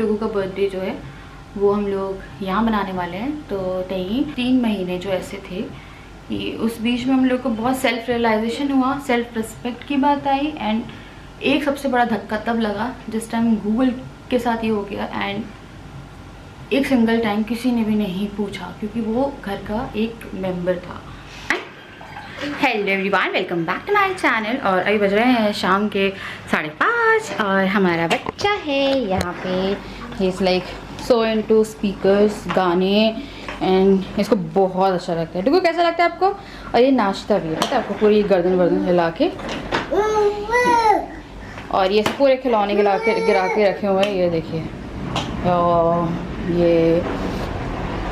डुगू का बर्थडे जो है वो हम लोग यहाँ मनाने वाले हैं। तो 3 महीने जो ऐसे थे कि उस बीच में हम लोग को बहुत सेल्फ रियलाइजेशन हुआ, सेल्फ रिस्पेक्ट की बात आई। एंड एक सबसे बड़ा धक्का तब लगा जिस टाइम गूगल के साथ ये हो गया। एंड एक सिंगल टाइम किसी ने भी नहीं पूछा क्योंकि वो घर का एक मेंबर था। Hello everyone, welcome back to my channel. और अभी बज रहे हैं शाम के 5:30 और हमारा बच्चा है यहाँ पे। He is like so into speakers, गाने, एंड इसको बहुत अच्छा लगता है। डुगू कैसा लगता है आपको? और ये नाश्ता भी है आपको, पूरी गर्दन हिला के। और ये पूरे खिलौने गिरा के रखे हुए हैं, ये देखिए। ये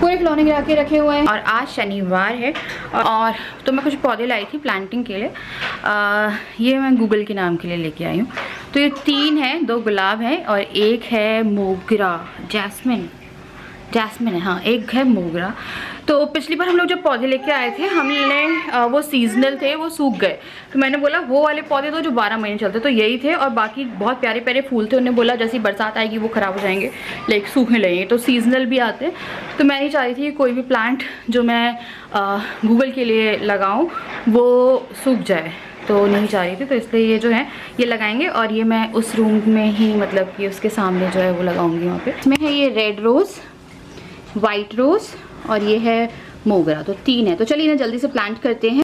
पूरे खिलौने गिरा के रखे हुए हैं। और आज शनिवार है और तो मैं कुछ पौधे लाई थी प्लांटिंग के लिए। ये मैं गूगल के नाम के लिए लेके आई हूँ। तो ये 3 हैं, 2 गुलाब हैं और एक है मोगरा, जैस्मिन है, हाँ एक है मोगरा। तो पिछली बार हम लोग जब पौधे लेके आए थे हमने वो सीजनल थे, वो सूख गए। तो मैंने बोला वो वाले पौधे तो जो 12 महीने चलते तो यही थे, और बाकी बहुत प्यारे प्यारे फूल थे। उन्होंने बोला जैसी बरसात आएगी वो ख़राब हो जाएंगे, लाइक सूखने लगेंगे। तो सीजनल भी आते। तो मैं नहीं चाह रही थी कि कोई भी प्लांट जो मैं गूगल के लिए लगाऊँ वो सूख जाए, तो नहीं चाह रही थी। तो इसलिए ये जो है ये लगाएंगे और ये मैं उस रूम में ही, मतलब कि उसके सामने जो है वो लगाऊंगी वहाँ पे। इसमें है ये रेड रोज़, वाइट रोज़ और ये है मोगरा। तो 3 है। तो चलिए इन्हें जल्दी से प्लांट करते हैं।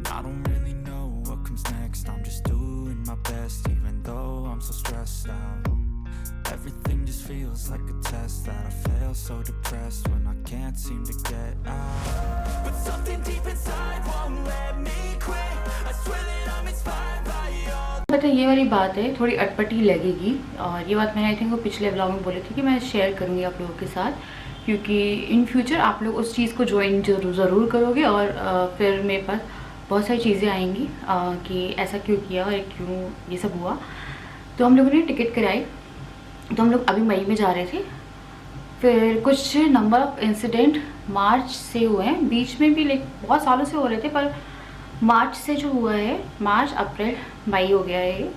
I don't really know what comes next. I'm just doing my best, even though I'm so stressed out. Everything just feels like a test that I fail, so depressed when I can't seem to get out. But something deep inside won't let me quit. I swear that I'm inspired by all. पता ये वाली बात है, थोड़ी अटपटी लगेगी और ये बात मैंने आई थिंक वो पिछले व्लॉग में बोली थी कि मैं शेयर करूँगी आप लोगों के साथ, क्योंकि इन फ्यूचर आप लोग उस चीज़ को ज्वाइन ज़रूर करोगे। और फिर मेरे पास बहुत सारी चीज़ें आएंगी कि ऐसा क्यों किया और क्यों ये सब हुआ। तो हम लोगों ने टिकट कराई, तो हम लोग अभी मई में जा रहे थे। फिर कुछ नंबर ऑफ इंसिडेंट मार्च से हुए हैं, बीच में भी लाइक बहुत सालों से हो रहे थे, पर मार्च से जो हुआ है, मार्च अप्रैल मई हो गया है।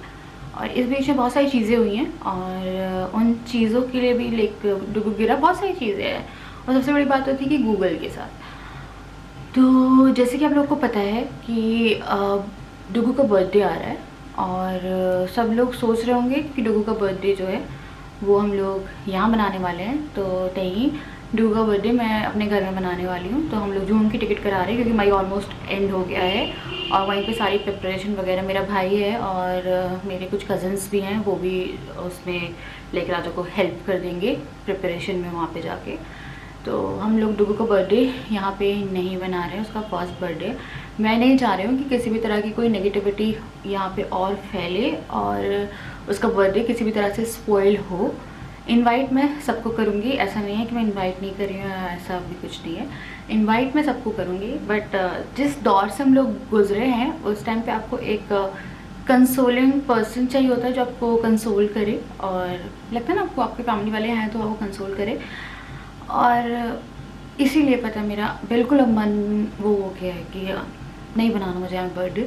और इस बीच में बहुत सारी चीज़ें हुई हैं और उन चीज़ों के लिए भी लाइक डुगू गिरा, बहुत सारी चीज़ें हैं। और सबसे बड़ी बात होती है कि गूगल के साथ तो जैसे कि आप लोगों को पता है कि डुगू का बर्थडे आ रहा है और सब लोग सोच रहे होंगे कि डुगू का बर्थडे जो है वो हम लोग यहाँ मनाने वाले हैं। तो नहीं, डुगू का बर्थडे मैं अपने घर में मनाने वाली हूँ। तो हम लोग जून की टिकट करा रहे हैं क्योंकि मई ऑलमोस्ट एंड हो गया है और वहीं पे सारी प्रिपरेशन वगैरह, मेरा भाई है और मेरे कुछ कज़न्स भी हैं, वो भी उसमें लेकर राजा को हेल्प कर देंगे प्रिपरेशन में वहाँ पे जाके। तो हम लोग डुगू का बर्थडे यहाँ पे नहीं बना रहे हैं, उसका फर्स्ट बर्थडे। मैं नहीं चाह रही हूँ कि किसी भी तरह की कोई नेगेटिविटी यहाँ पे और फैले और उसका बर्थडे किसी भी तरह से स्पॉइल हो। इनवाइट मैं सबको करूँगी, ऐसा नहीं है कि मैं इनवाइट नहीं कर रही हूँ, ऐसा भी कुछ नहीं है। इनवाइट मैं सबको करूँगी, बट जिस दौर से हम लोग गुजरे हैं उस टाइम पे आपको एक कंसोलिंग पर्सन चाहिए होता है जो आपको कंसोल करे, और लगता है ना आपको आपके फैमिली वाले हैं तो आपको कंसोल करे। और इसीलिए पता मेरा बिल्कुल अब मन वो हो गया है कि नहीं बनाना मुझे यहाँ बर्थडे।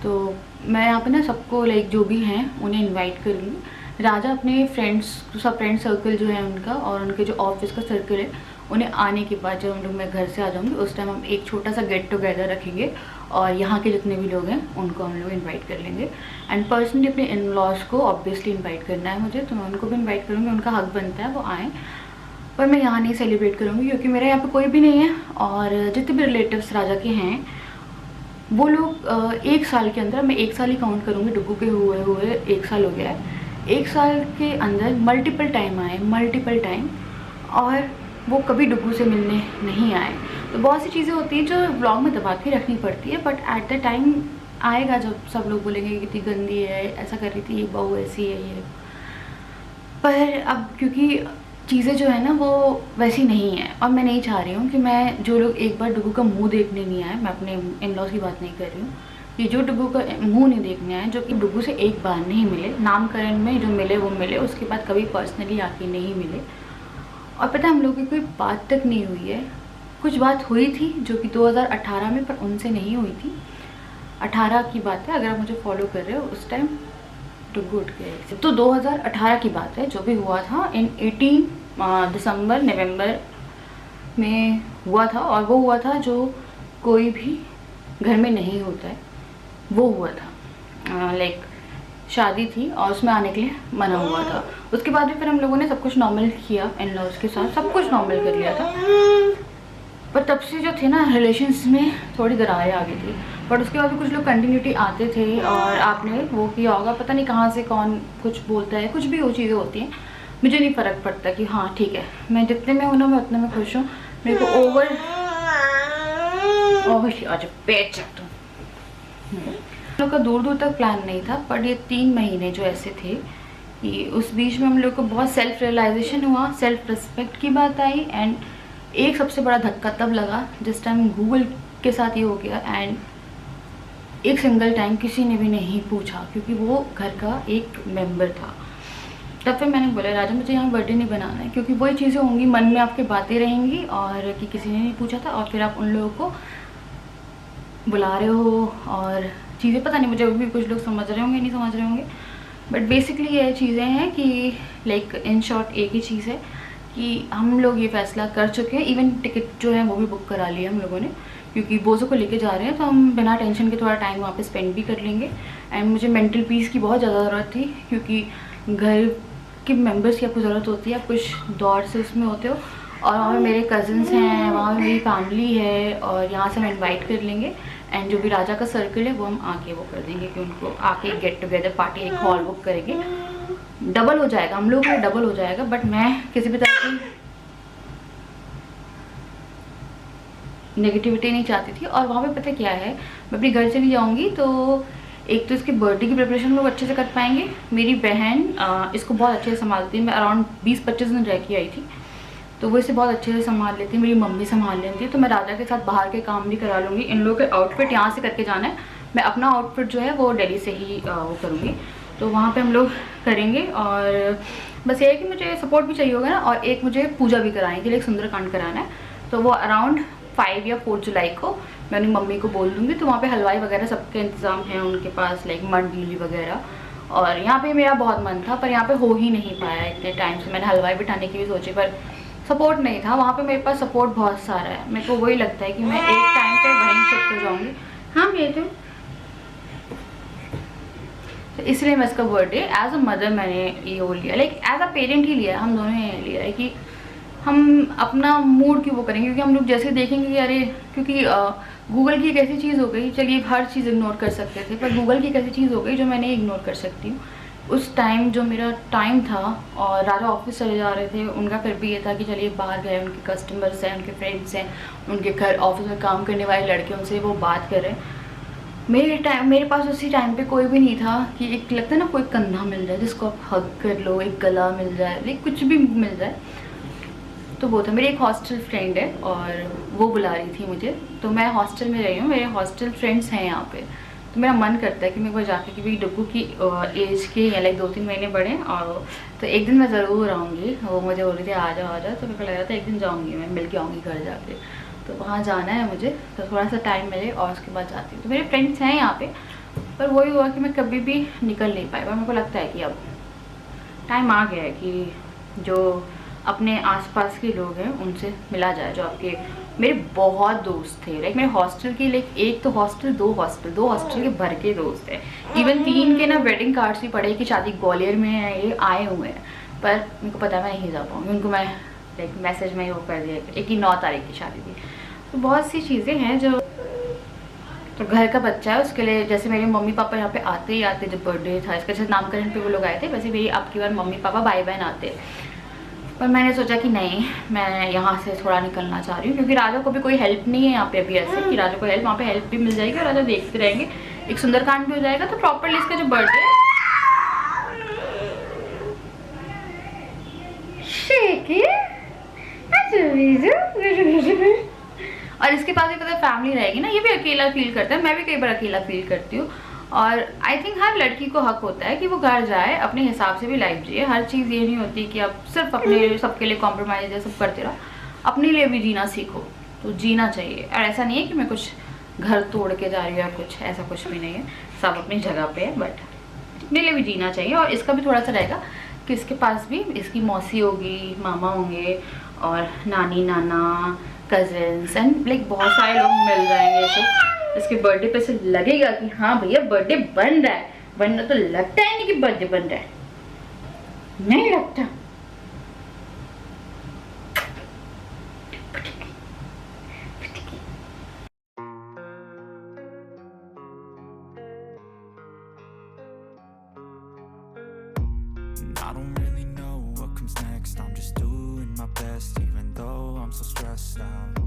तो मैं यहाँ पे ना सबको लाइक जो भी हैं उन्हें इनवाइट करूँगी। राजा अपने फ्रेंड्स, सब फ्रेंड सर्कल जो है उनका और उनके जो ऑफिस का सर्कल है उन्हें आने के बाद जब हम लोग मैं घर से आ जाऊँगी उस टाइम हम एक छोटा सा गेट टुगेदर रखेंगे और यहाँ के जितने भी लोग हैं उनको हम लोग इन्वाइट कर लेंगे। एंड पर्सनली अपने इन लॉज को ऑब्वियसली इन्वाइट करना है मुझे, तो मैं उनको भी इन्वाइट करूँगी, उनका हक बनता है वो आएँ। पर मैं यहाँ नहीं सेलिब्रेट करूँगी क्योंकि मेरे यहाँ पे कोई भी नहीं है और जितने भी रिलेटिव्स राजा के हैं वो लोग एक साल के अंदर, मैं एक साल ही काउंट करूँगी, डुगू के हुए एक साल हो गया है, एक साल के अंदर मल्टीपल टाइम आए, मल्टीपल टाइम, और वो कभी डुगू से मिलने नहीं आए। तो बहुत सी चीज़ें होती हैं जो व्लॉग में दबा के रखनी पड़ती है, बट एट द टाइम आएगा जब सब लोग बोलेंगे कितनी गंदी है, ऐसा कर रही थी, ये बहू ऐसी है ये। पर अब क्योंकि चीज़ें जो है ना वो वैसी नहीं है और मैं नहीं चाह रही हूँ कि मैं जो लोग एक बार डुगू का मुंह देखने नहीं आए, मैं अपने इन लॉज की बात नहीं कर रही हूँ, कि जो डुगू का मुंह नहीं देखने आए, जो कि डुगू से एक बार नहीं मिले, नामकरण में जो मिले वो मिले, उसके बाद कभी पर्सनली आके नहीं मिले। और पता है हम लोगों की कोई बात तक नहीं हुई है। कुछ बात हुई थी जो कि 2018 में, पर उनसे नहीं हुई थी। 18 की बात है, अगर आप मुझे फॉलो कर रहे हो उस टाइम डुगू उठ गए। तो 2018 की बात है, जो भी हुआ था इन 18 दिसंबर नवंबर में हुआ था, और वो हुआ था जो कोई भी घर में नहीं होता है, वो हुआ था। लाइक शादी थी और उसमें आने के लिए मना हुआ था। उसके बाद भी फिर हम लोगों ने सब कुछ नॉर्मल किया, इन लॉज के साथ सब कुछ नॉर्मल कर लिया था। पर तब से जो थे ना रिलेशंस में थोड़ी दरारें आ गई थी, बट उसके बाद भी कुछ लोग कंटिन्यूटी आते थे और आपने वो किया होगा, पता नहीं कहाँ से कौन कुछ बोलता है, कुछ भी वो चीज़ें होती हैं, मुझे नहीं फ़र्क पड़ता कि हाँ ठीक है मैं जितने में हूँ ना मैं उतने में खुश हूँ। मेरे को ओवर आज पेट चकता हूँ। हम लोग का दूर दूर तक प्लान नहीं था, पर ये 3 महीने जो ऐसे थे कि उस बीच में हम लोग को बहुत सेल्फ रियलाइजेशन हुआ, सेल्फ रिस्पेक्ट की बात आई। एंड एक सबसे बड़ा धक्का तब लगा जिस टाइम गूगल के साथ ये हो गया, एंड एक सिंगल टाइम किसी ने भी नहीं पूछा क्योंकि वो घर का एक मेंबर था। तब फिर मैंने बोला राजा मुझे यहाँ बर्थडे नहीं बनाना है, क्योंकि वही चीज़ें होंगी, मन में आपके बातें रहेंगी और कि किसी ने नहीं पूछा था, और फिर आप उन लोगों को बुला रहे हो और चीज़ें पता नहीं, मुझे अभी भी कुछ लोग समझ रहे होंगे नहीं समझ रहे होंगे, बट बेसिकली ये चीज़ें हैं कि लाइक इन शॉर्ट एक ही चीज़ है कि हम लोग ये फैसला कर चुके हैं। इवन टिकट जो है वो भी बुक करा लिया हम लोगों ने, क्योंकि बोझों को लेके जा रहे हैं तो हम बिना टेंशन के थोड़ा टाइम वहाँ पे स्पेंड भी कर लेंगे। एंड मुझे मेंटल पीस की बहुत ज़्यादा ज़रूरत थी, क्योंकि घर के मेंबर्स की आपको ज़रूरत होती है, आप कुछ दौर से उसमें होते हो, और वहाँ पे मेरे कज़न्स हैं, वहाँ पे मेरी फैमिली है, और यहाँ से हम इन्वाइट कर लेंगे। एंड जो भी राजा का सर्कल है वो हम आके वो कर देंगे कि उनको आके गेट टुगेदर पार्टी एक हॉल बुक करेंगे, डबल हो जाएगा, हम लोग का डबल हो जाएगा। बट मैं किसी भी तरह की नेगेटिविटी नहीं चाहती थी। और वहाँ पे पता क्या है, मैं अपने घर चली जाऊँगी तो एक तो इसके बर्थडे की प्रिपरेशन लोग अच्छे से कर पाएंगे। मेरी बहन इसको बहुत अच्छे से संभालती है, मैं अराउंड 20-25 दिन रह के आई थी तो वो इसे बहुत अच्छे से संभाल लेती है, मेरी मम्मी संभाल लेती है। तो मैं राजा के साथ बाहर के काम भी करा लूँगी। इन लोगों के आउटफिट यहाँ से करके जाना है, मैं अपना आउटफिट जो है वो दिल्ली से ही वो करूँगी, तो वहाँ पे हम लोग करेंगे। और बस ये है कि मुझे सपोर्ट भी चाहिए होगा ना, और एक मुझे पूजा भी कराने के लिए एक सुंदरकांड कराना है, तो वो अराउंड 5 या 4 जुलाई को मैं अपनी मम्मी को बोल दूँगी। तो वहाँ पे हलवाई वगैरह सबके इंतज़ाम है उनके पास, लाइक मंडली वगैरह। और यहाँ पे मेरा बहुत मन था पर यहाँ पे हो ही नहीं पाया इतने टाइम से। मैंने हलवाई बिठाने की भी सोची पर सपोर्ट नहीं था वहाँ पे। मेरे पास सपोर्ट बहुत सारा है। मेरे को वही लगता है कि मैं एक टाइम पे वहीं शिफ्ट हो जाऊँगी। हाँ ये तो इसलिए मैं इसका बर्थडे एज अ मदर मैंने ये वो लिया, लाइक एज अ पेरेंट ही लिया है। हम दोनों ने लिया है कि हम अपना मूड क्यों वो करेंगे, क्योंकि हम लोग जैसे देखेंगे कि अरे, क्योंकि गूगल की एक ऐसी चीज़ हो गई, चलिए हर चीज़ इग्नोर कर सकते थे, पर गूगल की एक ऐसी चीज़ हो गई जो मैं नहीं इग्नोर कर सकती हूँ। उस टाइम जो मेरा टाइम था और राजा ऑफिस चले जा रहे थे, उनका फिर भी ये था कि चलिए बाहर गए, उनके कस्टमर्स हैं, उनके फ्रेंड्स हैं, उनके घर ऑफिस में काम करने वाले लड़के, उनसे वो बात कर रहे हैं। मेरे पास उसी टाइम पे कोई भी नहीं था कि एक लगता है ना कोई कंधा मिल जाए जिसको आप हग कर लो, एक गला मिल जाए, लाइक कुछ भी मिल जाए। तो वो था। मेरी एक हॉस्टल फ्रेंड है और वो बुला रही थी मुझे। तो मैं हॉस्टल में रही हूँ, मेरे हॉस्टल फ्रेंड्स हैं यहाँ पे। तो मेरा मन करता है कि मैं एक बार जाके, क्योंकि डब्बू की एज के या लाइक 2-3 महीने बड़े, और तो एक दिन मैं ज़रूर आऊँगी। वो मुझे बोल रही थी आ जाओ आ जाओ, तो मेरे को लग रहा था एक दिन जाऊँगी, मैं मिल के आऊँगी घर जाके। तो वहाँ जाना है मुझे, तो थोड़ा सा टाइम मिले और उसके बाद जाती हूँ। तो मेरे फ्रेंड्स हैं यहाँ पे, पर वही हुआ कि मैं कभी भी निकल नहीं पाई। पर मेरे को लगता है कि अब टाइम आ गया है कि जो अपने आसपास के लोग हैं उनसे मिला जाए, जो आपके मेरे बहुत दोस्त थे, लाइक मेरे हॉस्टल के, लाइक एक तो हॉस्टल, दो हॉस्टल के भर के दोस्त हैं। इवन 3 के ना वेडिंग कार्ड्स भी पड़े कि शादी ग्वालियर में है, ये आए हुए हैं, पर मेरे को पता है मैं नहीं जा पाऊँगी। उनको मैं लाइक मैसेज में वो कर दिया कि 9 तारीख की शादी थी। तो बहुत सी चीज़ें हैं जो, तो घर का बच्चा है उसके लिए, जैसे मेरे मम्मी पापा यहाँ पे आते ही आते, जब बर्थडे था इसका, जैसे नामकरण पे वो लोग आए थे, वैसे मेरी अब की बार मम्मी पापा भाई बहन आते। पर मैंने सोचा कि नहीं, मैं यहाँ से थोड़ा निकलना चाह रही हूँ, क्योंकि राजा को भी कोई हेल्प नहीं है यहाँ पे अभी ऐसे कि राजा को हेल्प, वहाँ पे हेल्प भी मिल जाएगी और राजा देखते रहेंगे, एक सुंदरकांड भी हो जाएगा। तो प्रॉपरली इसका जो बर्थडे है, और इसके पास भी पता फैमिली रहेगी ना, ये भी अकेला फील करता है, मैं भी कई बार अकेला फील करती हूँ। और आई थिंक हर लड़की को हक होता है कि वो घर जाए, अपने हिसाब से भी लाइफ जिए। हर चीज़ ये नहीं होती कि आप सिर्फ अपने सबके लिए कॉम्प्रोमाइज या सब करते रहो, अपने लिए भी जीना सीखो। तो जीना चाहिए, और ऐसा नहीं है कि मैं कुछ घर तोड़ के जा रही हूँ या कुछ, ऐसा कुछ भी नहीं है, सब अपनी जगह पे है, बट अपने लिए भी जीना चाहिए। और इसका भी थोड़ा सा रहेगा कि इसके पास भी इसकी मौसी होगी, मामा होंगे, और नानी नाना, कजिन्स एंड लाइक बहुत सारे लोग मिल जाएंगे ऐसे। इसके बर्थडे पे से लगेगा कि हाँ भैया बर्थडे बन रहा है, वरना तो लगता है नहीं कि बर्थडे बन रहा है, नहीं लगता। I don't really know what comes next. I'm just doing my best, even though I'm so stressed out.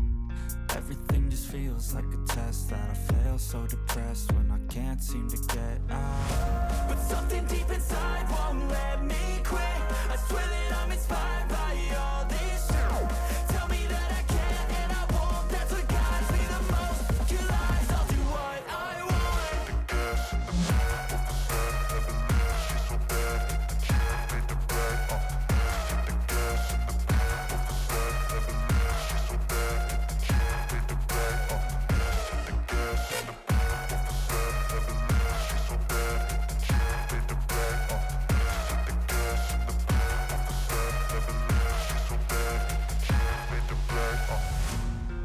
Everything just feels like a test that I fail, so depressed when I can't seem to get out. But something deep inside won't let me quit. I swear that I'm inspired by all this shit. Tell me that I can and I won't. That's what guides me the most. Your lies, I'll do what I want.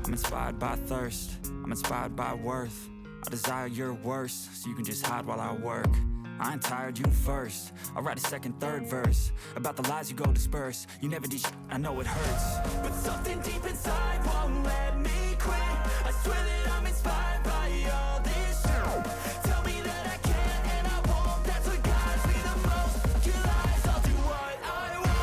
I'm inspired by thirst, I'm inspired by worth. I desire your worst, so you can just hide while I work. I ain't tired, you first. I'll write a second, third verse about the lies you go disperse. You never did shit, I know it hurts, but something deep inside won't let me quit. I swear that I'm inspired by all this shit. Tell me that I can and I won't. That's what guides me the most. Your lies, I'll do what I want.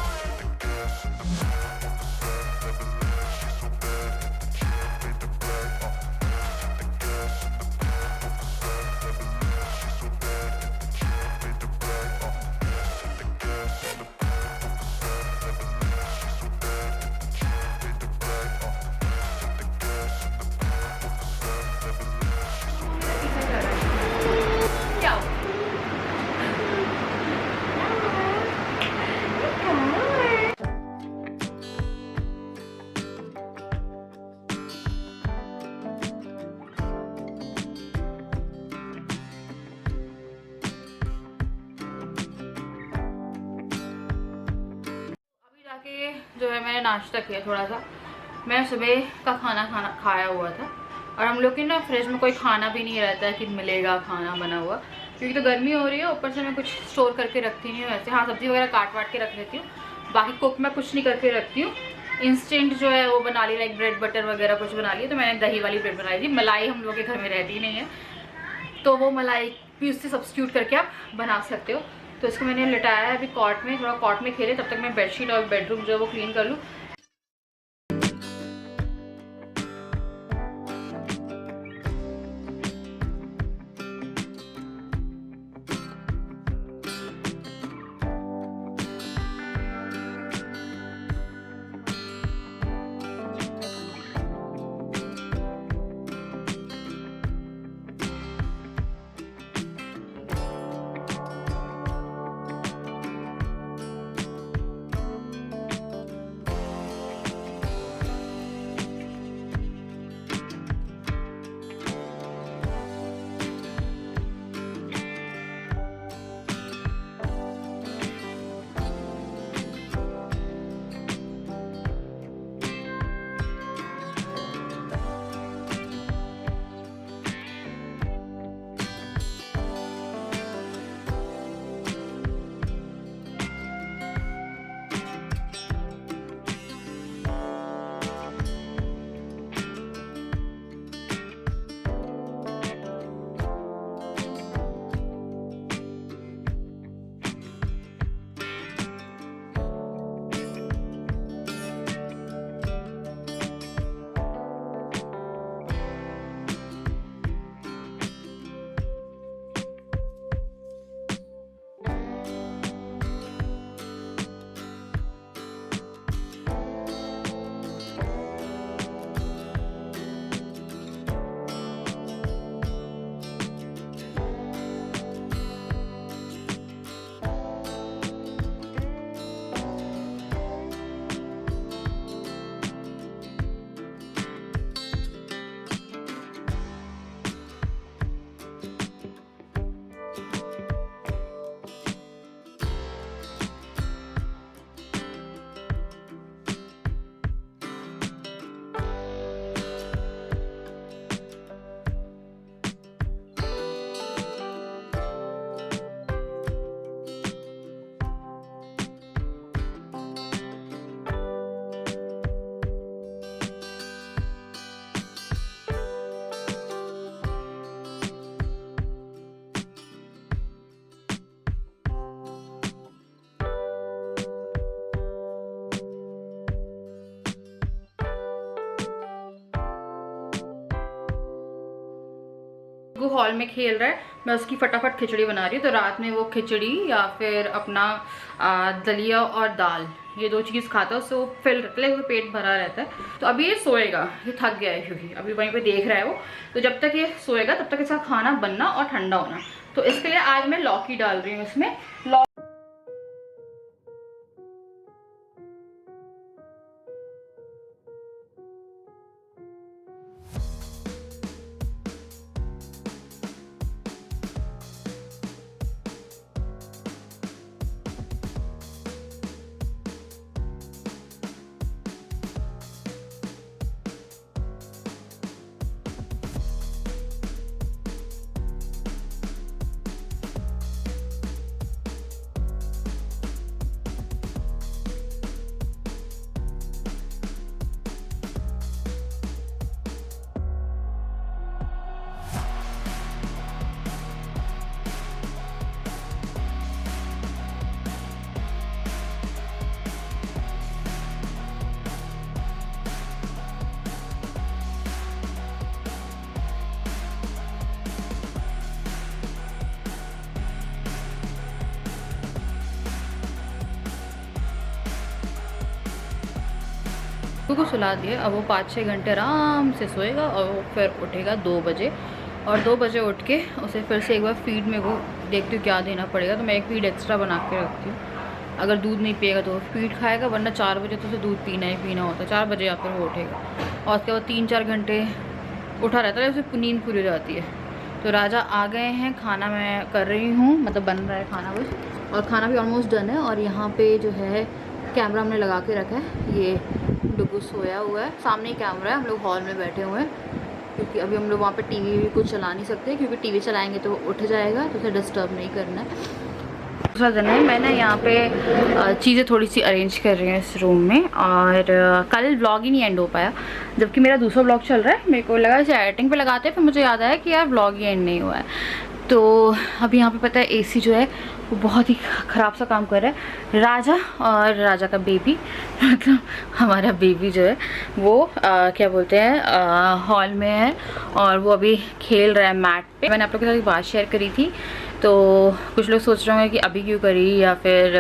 जो है मैंने नाश्ता किया थोड़ा सा। मैं सुबह का खाना खाया हुआ था और हम लोग के ना फ्रिज में कोई खाना भी नहीं रहता है कि मिलेगा खाना बना हुआ, क्योंकि तो गर्मी हो रही है, ऊपर से मैं कुछ स्टोर करके रखती नहीं हूँ वैसे। हाँ, सब्ज़ी वगैरह काट वाट के रख लेती हूँ, बाकी कुक मैं कुछ नहीं करके रखती हूँ। इंस्टेंट जो है वो बना ली, लाइक ब्रेड बटर वगैरह कुछ बना लिया। तो मैंने दही वाली ब्रेड बनाई थी। मलाई हम लोग के घर में रहती नहीं है, तो वो मलाई भी उससे सब्स्टिट्यूट करके आप बना सकते हो। तो इसको मैंने लिटाया है अभी कॉट में, थोड़ा कॉट में खेले, तब तक मैं बेडशीट और बेडरूम जो है वो क्लीन कर लूँ। वो हॉल में खेल रहा है, मैं उसकी फटाफट खिचड़ी बना रही हूँ। तो रात में वो खिचड़ी या फिर अपना दलिया और दाल, ये दो चीज़ खाता है, उससे वो फिल रहता है, पेट भरा रहता है। तो अभी ये सोएगा, ये थक गया है क्योंकि अभी वहीं पे देख रहा है वो। तो जब तक ये सोएगा तब तक इसका खाना बनना और ठंडा होना। तो इसके लिए आज मैं लौकी डाल रही हूँ इसमें। को सुला दिए, अब वो 5-6 घंटे आराम से सोएगा और वो फिर उठेगा 2 बजे। और 2 बजे उठ के उसे फिर से एक बार फीड में वो देखती हूँ क्या देना पड़ेगा। तो मैं एक फीड एक्स्ट्रा बना के रखती हूँ, अगर दूध नहीं पिएगा तो फीड खाएगा, वरना 4 बजे तो उसे दूध पीना ही पीना होता है। 4 बजे या फिर वो उठेगा और उसके बाद 3-4 घंटे उठा रहता है, उसे नींद पूरी हो जाती है। तो राजा आ गए हैं, खाना मैं कर रही हूँ, मतलब बन रहा है खाना कुछ, और खाना भी ऑलमोस्ट डन है। और यहाँ पे जो है कैमरा हमने लगा के रखा है। ये डुगू सोया हुआ है, सामने ही कैमरा है, हम लोग हॉल में बैठे हुए हैं क्योंकि अभी हम लोग वहाँ पे टीवी भी कुछ चला नहीं सकते क्योंकि टीवी चलाएंगे तो उठ जाएगा, तो उसे डिस्टर्ब नहीं करना है। दूसरा दिन है, मैं ना यहाँ पे चीज़ें थोड़ी सी अरेंज कर रही हूँ इस रूम में, और कल व्लॉग ही नहीं एंड हो पाया जबकि मेरा दूसरा व्लॉग चल रहा है। मेरे को लगा इसे एडिटिंग पे लगाते हैं, फिर मुझे याद आया कि यार व्लॉग ही एंड नहीं हुआ है। तो अभी यहाँ पे पता है एसी जो है वो बहुत ही ख़राब सा काम कर रहा है। राजा और राजा का बेबी मतलब हमारा बेबी जो है वो क्या बोलते हैं हॉल में है और वो अभी खेल रहा है मैट पे। मैंने आप लोगों के साथ एक बात शेयर करी थी, तो कुछ लोग सोच रहे होंगे कि अभी क्यों करी या फिर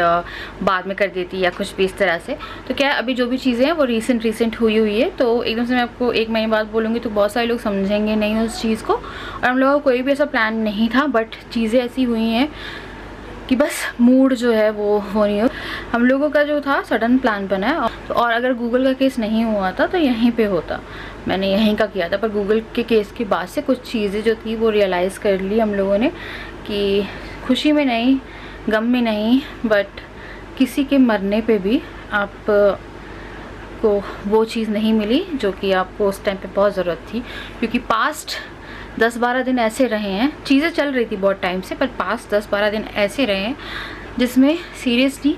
बाद में कर देती या कुछ भी इस तरह से। तो क्या अभी जो भी चीज़ें हैं वो रिसेंट हुई है, तो एकदम से मैं आपको एक महीने बाद बोलूँगी तो बहुत सारे लोग समझेंगे नहीं उस चीज़ को। और हम लोगों को कोई भी ऐसा प्लान नहीं था, बट चीज़ें ऐसी हुई हैं कि बस मूड जो है वो नहीं हो। हम लोगों का जो था सडन प्लान बना है, और अगर गूगल का केस नहीं हुआ था तो यहीं पे होता, मैंने यहीं का किया था। पर गूगल के केस के बाद से कुछ चीज़ें जो थी वो रियलाइज़ कर ली हम लोगों ने कि खुशी में नहीं, गम में नहीं, बट किसी के मरने पे भी आप को वो चीज़ नहीं मिली जो कि आपको उस टाइम पे बहुत ज़रूरत थी। क्योंकि पास्ट 10-12 दिन ऐसे रहे हैं, चीज़ें चल रही थी बहुत टाइम से, पर पास्ट 10-12 दिन ऐसे रहे हैं जिसमें सीरियसली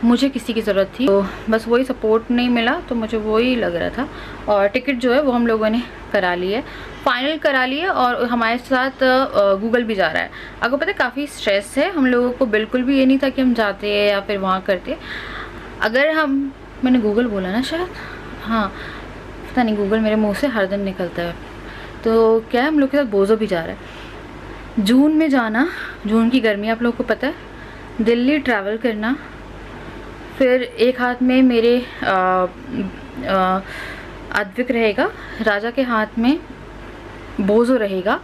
मुझे किसी की ज़रूरत थी। तो बस वही सपोर्ट नहीं मिला, तो मुझे वही लग रहा था। और टिकट जो है वो हम लोगों ने करा ली है, फाइनल करा ली है, और हमारे साथ गूगल भी जा रहा है। आपको पता है काफ़ी स्ट्रेस है हम लोगों को, बिल्कुल भी ये नहीं था कि हम जाते हैं या फिर वहाँ करते। अगर मैंने गूगल बोला ना शायद, हाँ पता नहीं, गूगल मेरे मुँह से हर दिन निकलता है। तो क्या है, हम लोग के साथ बोझो भी जा रहा है। जून में जाना, जून की गर्मी आप लोगों को पता है, दिल्ली ट्रैवल करना, फिर एक हाथ में मेरे अद्विक रहेगा, राजा के हाथ में बोझो रहेगा,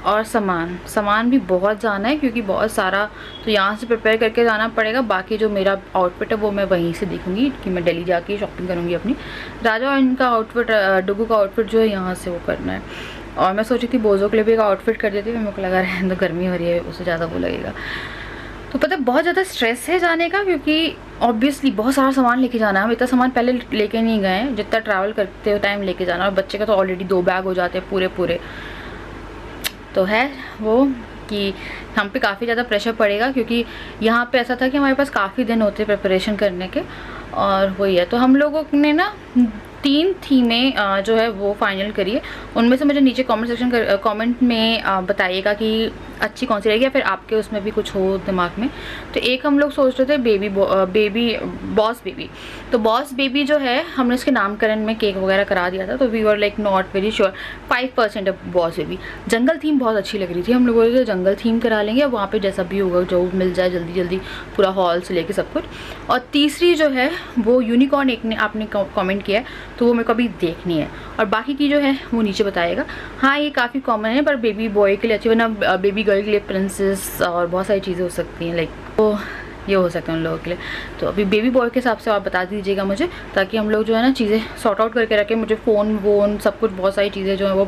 और सामान भी बहुत जाना है क्योंकि बहुत सारा तो यहाँ से प्रिपेयर करके जाना पड़ेगा। बाकी जो मेरा आउटफिट है वो मैं वहीं से देखूंगी कि मैं दिल्ली जाके शॉपिंग करूँगी अपनी। राजा और इनका आउटफिट, डुगू का आउटफिट जो है यहाँ से वो करना है। और मैं सोची थी बोझो के लिए भी एक आउटफिट कर देती, मेरे को लगा रहने दो, गर्मी हो रही है, उससे ज़्यादा वो लगेगा। तो पता है बहुत ज़्यादा स्ट्रेस है जाने का, क्योंकि ऑब्वियसली बहुत सारा सामान लेके जाना है। हम इतना सामान पहले लेके नहीं गए हैं जितना ट्रैवल करते हो टाइम लेके जाना, और बच्चे का तो ऑलरेडी 2 बैग हो जाते हैं पूरे। तो है वो कि हम पे काफ़ी ज़्यादा प्रेशर पड़ेगा, क्योंकि यहाँ पे ऐसा था कि हमारे पास काफ़ी दिन होते प्रिपरेशन करने के, और वही है। तो हम लोगों ने ना 3 थीमें जो है वो फाइनल करिए। उनमें से मुझे नीचे कमेंट में बताइएगा कि अच्छी कौन सी रहेगी, या फिर आपके उसमें भी कुछ हो दिमाग में। तो एक हम लोग सोच रहे थे बॉस बेबी। तो बॉस बेबी जो है हमने उसके नामकरण में केक वगैरह करा दिया था, तो we were like not very sure. 5% off boss baby. जंगल थीम बहुत अच्छी लग रही थी, हम लोगों ने जंगल थीम करा लेंगे, वहाँ पे जैसा भी होगा जो मिल जाए जल्दी पूरा हॉल से लेके सब कुछ। और तीसरी जो है वो यूनिकॉर्न, एक ने आपने कमेंट किया है, तो वो मेरे को अभी देखनी है। और बाकी की जो है वो नीचे बताएगा। हाँ ये काफ़ी कॉमन है, पर बेबी बॉय के लिए अच्छी, वरना बेबी गर्ल के लिए प्रिंसेस और बहुत सारी चीज़ें हो सकती हैं, लाइक तो ये हो सकता है उन लोगों के लिए। तो अभी बेबी बॉय के हिसाब से आप बता दीजिएगा मुझे, ताकि हम लोग जो है ना चीज़ें सॉर्ट आउट करके रखें। मुझे फ़ोन सब कुछ, बहुत सारी चीज़ें जो है वो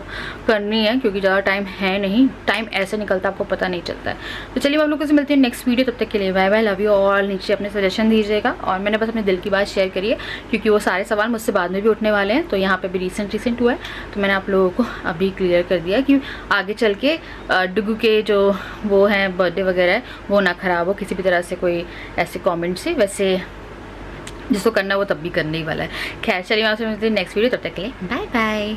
करनी है, क्योंकि ज़्यादा टाइम है नहीं, टाइम ऐसे निकलता है आपको पता नहीं चलता है। तो चलिए हम लोग से मिलते हैं नेक्स्ट वीडियो, तब तक के लिए बाय बाय, लव यू। और नीचे अपने सजेशन दीजिएगा, और मैंने बस अपने दिल की बात शेयर करी है, क्योंकि वो सारे सवाल मुझसे बाद में भी उठने वाले हैं। तो यहाँ पर भी रिसेंट हुआ है, तो मैंने आप लोगों को अभी क्लियर कर दिया कि आगे चल के डुगू के जो वो हैं बर्थडे वगैरह है वो ना ख़राब हो किसी भी तरह से, कोई ऐसे कमेंट से। वैसे जिसको करना वो तब भी करने ही वाला है। खैर चलिए, मैं आपसे मिलती हूँ नेक्स्ट वीडियो, तब तक के लिए बाय बाय।